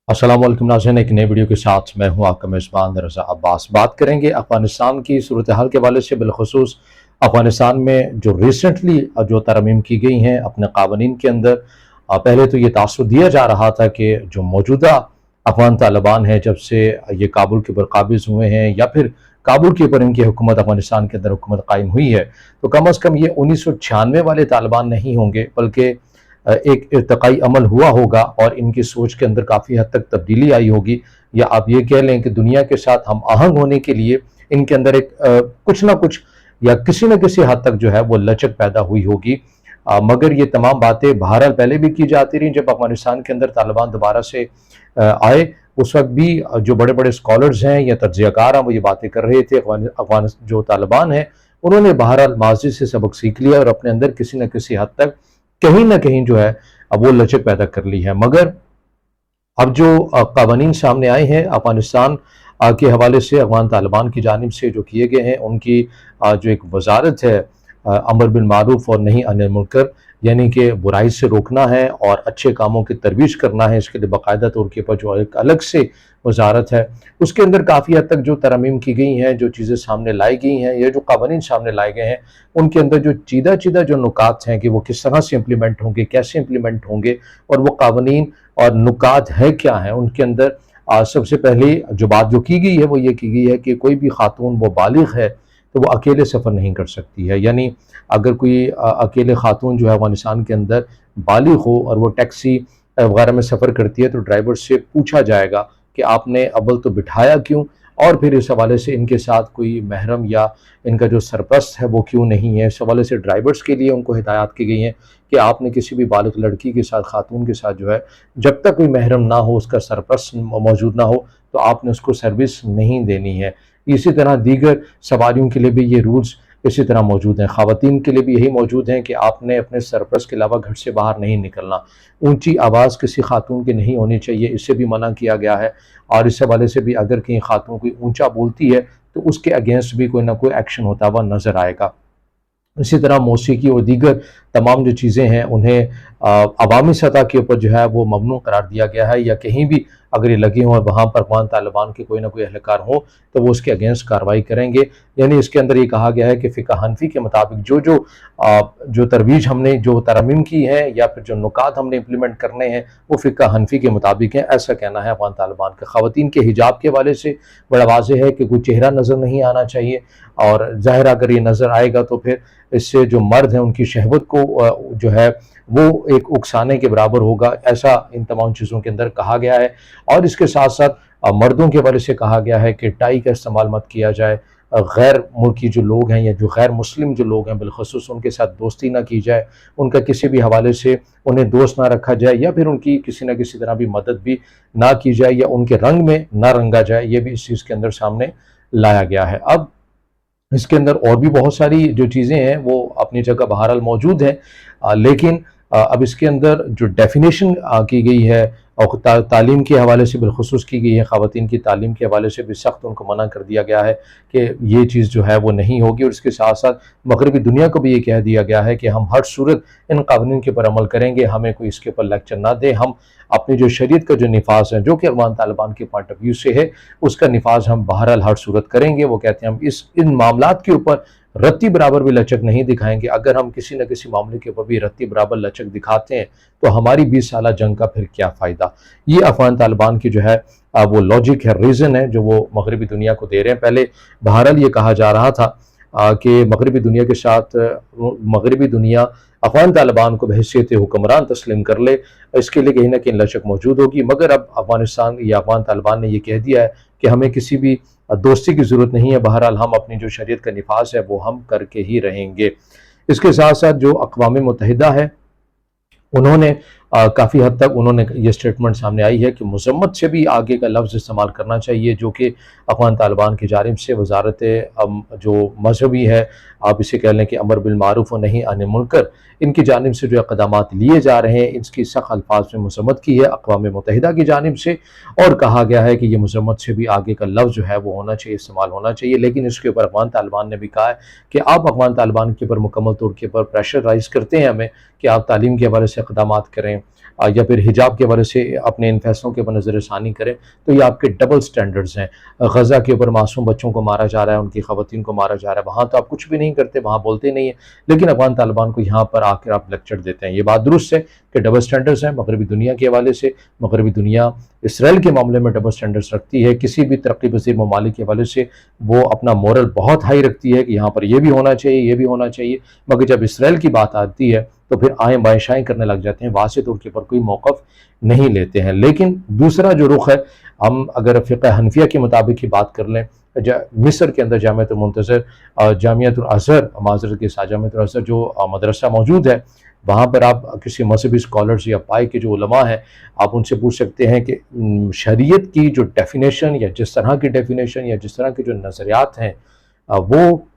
अस्सलाम वालेकुम नाज़रीन, एक नई वीडियो के साथ मैं हूं आपका मेज़बान रज़ा अब्बास। बात करेंगे अफ़गानिस्तान की सूरत हाल के हवाले से, बिलख़ुसूस अफ़गानिस्तान में जो रिसेंटली जो तरमीम की गई हैं अपने क़वानीन के अंदर। पहले तो ये तासुर दिया जा रहा था कि जो मौजूदा अफ़गान तालिबान है, जब से ये काबुल के ऊपर काबिज़ हुए हैं या फिर काबुल के ऊपर इनकी हुकूमत अफ़गानिस्तान के अंदर हुकूमत कायम हुई है, तो कम अज़ कम ये 1996 वाले तालिबान नहीं होंगे, बल्कि एक इर्तिकाई अमल हुआ होगा और इनकी सोच के अंदर काफ़ी हद तक तब्दीली आई होगी। या आप ये कह लें कि दुनिया के साथ हम आहंग होने के लिए इनके अंदर एक कुछ ना कुछ या किसी न किसी हद तक जो है वो लचक पैदा हुई होगी। मगर ये तमाम बातें बहरहाल पहले भी की जाती रहीं। जब अफगानिस्तान के अंदर तालिबान दोबारा से आए, उस वक्त भी जो बड़े बड़े स्कॉलर्स हैं या तज्ज़ियाकार हैं वो ये बातें कर रहे थे। अफगान जो तालिबान है उन्होंने बहरहाल माजी से सबक सीख लिया और अपने अंदर किसी न किसी हद तक कहीं ना कहीं जो है अब वो लचक पैदा कर ली है। मगर अब जो क़वानीन सामने आए हैं अफ़गानिस्तान के हवाले से, अफ़गान तालिबान की जानिब से जो किए गए हैं, उनकी जो एक वजारत है अमर बिल मारूफ और नही अनिल मुनकर, यानी कि बुराई से रोकना है और अच्छे कामों की तरवीज करना है, इसके लिए बाकायदा तौर के ऊपर जो एक अलग से वजारत है, उसके अंदर काफ़ी हद तक जो तरमीम की गई हैं, जो चीज़ें सामने लाई गई हैं या जो क़वानीन सामने लाए गए हैं, उनके अंदर जो चीदा चीदा जो नुकात हैं कि वो किस तरह से इम्प्लीमेंट होंगे, कैसे इम्प्लीमेंट होंगे और वो क़वानीन और नुकात है क्या हैं उनके अंदर। सबसे पहले जो बात जो की गई है वो ये की गई है कि कोई भी खातून वो बालिग है तो वो अकेले सफ़र नहीं कर सकती है। यानी अगर कोई अकेले खातून जो है अफ़गानिस्तान के अंदर बालिग हो और वो टैक्सी वगैरह में सफ़र करती है, तो ड्राइवर से पूछा जाएगा कि आपने अव्वल तो बिठाया क्यों, और फिर इस हवाले से इनके साथ कोई महरम या इनका जो सरपरस्त है वो क्यों नहीं है। इस हवाले से ड्राइवर्स के लिए उनको हिदायत की गई हैं कि आपने किसी भी बालिग लड़की के साथ, खातून के साथ जो है, जब तक कोई महरम ना हो, उसका सरपरस्त मौजूद ना हो, तो आपने उसको सर्विस नहीं देनी है। इसी तरह दीगर सवारियों के लिए भी ये रूल्स इसी तरह मौजूद हैं। ख़वातीन के लिए भी यही मौजूद हैं कि आपने अपने सरपरस्त के अलावा घर से बाहर नहीं निकलना। ऊंची आवाज़ किसी खातून की नहीं होनी चाहिए, इससे भी मना किया गया है। और इस हवाले से भी अगर कहीं खातून कोई ऊंचा बोलती है तो उसके अगेंस्ट भी कोई ना कोई एक्शन होता हुआ नज़र आएगा। इसी तरह मौसीकी और दीगर तमाम जो चीज़ें हैं उन्हें अवामी सतह के ऊपर जो है वो ममनू करार दिया गया है, या कहीं भी अगर ये लगे हों और वहाँ पर अफ़गान तालिबान के कोई ना कोई अहलकार हो तो वो उसके अगेंस्ट कार्रवाई करेंगे। यानी इसके अंदर ये कहा गया है कि फ़िक़्ह हनफ़ी के मुताबिक जो तरवीज हमने जो तरमीम की है या फिर जो नुकात हमने इम्प्लीमेंट करने हैं वो फ़िक़्ह हनफ़ी के मुताबिक हैं, ऐसा कहना है अफ़गान तालिबान का। ख़वातीन के हिजाब के हवाले से बड़ा वाज़ेह है कि कोई चेहरा नज़र नहीं आना चाहिए, और ज़ाहिर अगर ये नज़र आएगा तो फिर इससे जो मर्द हैं उनकी शहवत को जो है वो एक उकसाने के बराबर होगा, ऐसा इन तमाम चीज़ों के अंदर कहा गया है। और इसके साथ साथ मर्दों के हवाले से कहा गया है कि टाई का इस्तेमाल मत किया जाए, गैर मुल्की जो लोग हैं या जो गैर मुस्लिम जो लोग हैं बिलखसूस उनके साथ दोस्ती ना की जाए, उनका किसी भी हवाले से उन्हें दोस्त ना रखा जाए या फिर उनकी किसी न किसी तरह भी मदद भी ना की जाए या उनके रंग में ना रंगा जाए, ये भी इस चीज़ के अंदर सामने लाया गया है। अब इसके अंदर और भी बहुत सारी जो चीज़ें हैं वो अपनी जगह बहरहाल मौजूद हैं, लेकिन अब इसके अंदर जो डेफिनेशन की गई है और तालीम के हवाले से बिलखुसूस की गई है, ख़वातीन की तालीम के हवाले से भी सख्त उनको मना कर दिया गया है कि ये चीज़ जो है वो नहीं होगी। और इसके साथ साथ मगरबी दुनिया को भी ये कह दिया गया है कि हम हर सूरत इन कानून के ऊपर अमल करेंगे, हमें कोई इसके ऊपर लेक्चर ना दे, हम अपनी जो शरीयत का जो निफाज है जो कि अफ़गान तालिबान के पॉइंट ऑफ व्यू से है उसका निफाज हम बहरहाल हर सूरत करेंगे। वो कहते हैं हम इन मामलात के ऊपर रत्ती बराबर भी लचक नहीं दिखाएंगे। अगर हम किसी न किसी मामले के ऊपर भी रत्ती बराबर लचक दिखाते हैं तो हमारी 20 साल जंग का फिर क्या फ़ायदा। ये अफ़गान तालिबान की जो है वो लॉजिक है, रीज़न है जो वो मगरबी दुनिया को दे रहे हैं। पहले बहरहाल ये कहा जा रहा था कि मगरबी दुनिया के साथ मगरबी दुनिया अफ़गान तालिबान को बहैसियत हुक्मरान तस्लीम कर ले, इसके लिए कहीं ना कहीं लचक मौजूद होगी। मगर अब अफ़गानिस्तान या अफ़गान तालिबान ने यह कह दिया है कि हमें किसी भी दोस्ती की ज़रूरत नहीं है, बहरहाल हम अपनी जो शरीयत का निफाज है वो हम करके ही रहेंगे। इसके साथ साथ जो अक़वाम मुत्तहिदा है उन्होंने काफ़ी हद तक उन्होंने ये स्टेटमेंट सामने आई है कि मज़म्मत से भी आगे का लफ्ज़ इस्तेमाल करना चाहिए, जो कि अफ़गान तालिबान की जानिब से वजारत जो मजहबी है, आप इसे कह लें कि अमर बिल मारूफ व नही अनिल मुनकर, इनकी जानिब से जो इक़दामात लिए जा रहे हैं इसकी सख्त अल्फाज में मज़म्मत की है अक़वाम मुत्तहिदा की जानिब से। और कहा गया है कि ये मज़म्मत से भी आगे का लफ्ज़ जो है वो होना चाहिए, इस्तेमाल होना चाहिए। लेकिन इसके ऊपर अफ़गान तालिबान ने भी कहा है कि आप अफ़गान तालिबान के ऊपर मुकम्मल तौर के ऊपर प्रेशर राइज़ करते हैं हमें कि आप तालीम के हवाले से इक़दामात करें, या फिर हिजाब के वजह से अपने इन फैसलों के ऊपर नज़र षानी करें, तो ये आपके डबल स्टैंडर्ड्स हैं। गज़ा के ऊपर मासूम बच्चों को मारा जा रहा है, उनकी ख़वातीन को मारा जा रहा है, वहाँ तो आप कुछ भी नहीं करते, वहाँ बोलते नहीं है, लेकिन अफ़गान तालिबान को यहाँ पर आकर आप लेक्चर देते हैं। ये बात दुरुस्त है कि डबल स्टैंडर्ड्स हैं। मगरबी दुनिया के हवाले से मगरबी दुनिया इसराइल के मामले में डबल स्टैंडर्ड्स रखती है, किसी भी तरक्की पज़ीर ममालिक के हवाले से वो अपना मोरल बहुत हाई रखती है कि यहाँ पर ये भी होना चाहिए, ये भी होना चाहिए, मगर जब इसराइल की बात आती है तो फिर आएँ बाएँ करने लग जाते हैं, वाज़ेह तौर के ऊपर कोई मौक़िफ़ नहीं लेते हैं। लेकिन दूसरा जो रुख है, हम अगर फ़िक़्ह हनफिया के मुताबिक ही बात कर लें, मिस्र के अंदर जामिअतुल मुंतज़िर, जामिअतुल अज़हर, माज़रत के साथ जामिअतुल अज़हर जो मदरसा मौजूद है, वहाँ पर आप किसी मजहबी स्कॉलर्स या पाई के जो उलमा हैं, आप उनसे पूछ सकते हैं कि शरीयत की जो डेफिनेशन या जिस तरह की डेफिनेशन या जिस तरह के जो नज़रियात हैं वो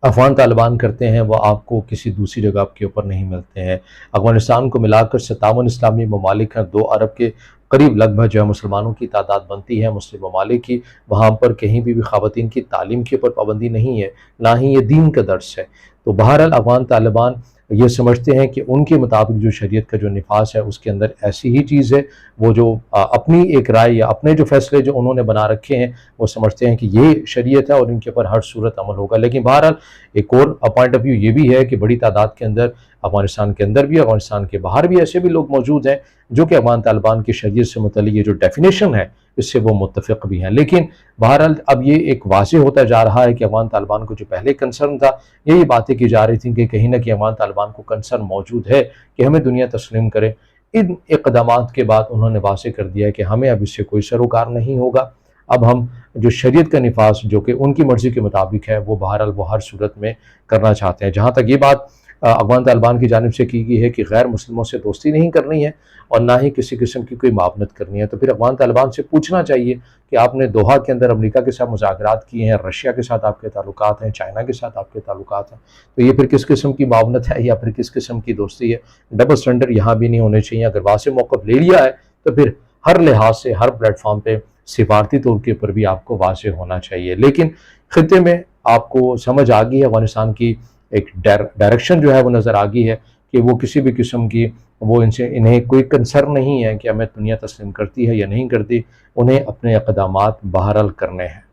अफ़गान तालिबान करते हैं, वो आपको किसी दूसरी जगह के ऊपर नहीं मिलते हैं। अफ़गानिस्तान को मिलाकर 57 इस्लामी ममालिक हैं, 2 अरब के करीब लगभग जो है मुसलमानों की तादाद बनती है मुस्लिम ममालिक की। वहाँ पर कहीं भी ख़वातीन की तालीम के ऊपर पाबंदी नहीं है, ना ही ये दीन का दर्स है। तो बहरहाल अफ़गान तालिबान ये समझते हैं कि उनके मुताबिक जो शरीयत का जो निफास है उसके अंदर ऐसी ही चीज़ है, वो जो अपनी एक राय या अपने जो फैसले जो उन्होंने बना रखे हैं वो समझते हैं कि ये शरीयत है और इनके ऊपर हर सूरत अमल होगा। लेकिन बहरहाल एक और पॉइंट ऑफ व्यू ये भी है कि बड़ी तादाद के अंदर अफ़गानिस्तान के अंदर भी, अफ़गानिस्तान के बाहर भी ऐसे भी लोग मौजूद हैं जो कि अफ़गान तालिबान की शरीयत से मुतल्लिक़ ये जो डेफिनेशन है इससे वो मुत्तफ़िक़ भी हैं। लेकिन बहरहाल अब ये एक वाज़ेह होता जा रहा है कि अफ़गान तालिबान को जो पहले कंसर्न था, यही बातें की जा रही थी कि कहीं ना कहीं अफ़गान तालिबान को कंसर्न मौजूद है कि हमें दुनिया तस्लीम करे। इन इक़दामात के बाद उन्होंने वाज़ेह कर दिया है कि हमें अब इससे कोई सरोकार नहीं होगा। अब हम जो शरीयत का निफास जो कि उनकी मर्ज़ी के मुताबिक है वो बहरहाल वो हर सूरत में करना चाहते हैं। जहाँ तक ये बात अफ़गान तालिबान की जानिब से की गई है कि गैर मुस्लिमों से दोस्ती नहीं करनी है और ना ही किसी किस्म की कोई मावनत करनी है, तो फिर अफ़गान तालिबान से पूछना चाहिए कि आपने दोहा के अंदर अमेरिका के साथ मुज़ाकरात किए हैं, रशिया के साथ आपके ताल्लुकात हैं, चाइना के साथ आपके ताल्लुकात हैं, तो ये फिर किस किस्म की मावनत है या फिर किस किस्म की दोस्ती है? डबल स्टैंडर्ड यहाँ भी नहीं होने चाहिए। अगर वाज़ेह मौक़िफ़ ले लिया है तो फिर हर लिहाज से हर प्लेटफॉर्म पर सिफारती तौर के ऊपर भी आपको वाज़ेह होना चाहिए। लेकिन ख़ित्ते में आपको समझ आ गई है, अफ़गानिस्तान की एक डायरेक्शन जो है वो नज़र आ गई है कि वो किसी भी किस्म की वो इन्हें कोई कंसर्न नहीं है कि हमें दुनिया तस्लीम करती है या नहीं करती, उन्हें अपने इक़दामात बहरहाल करने हैं।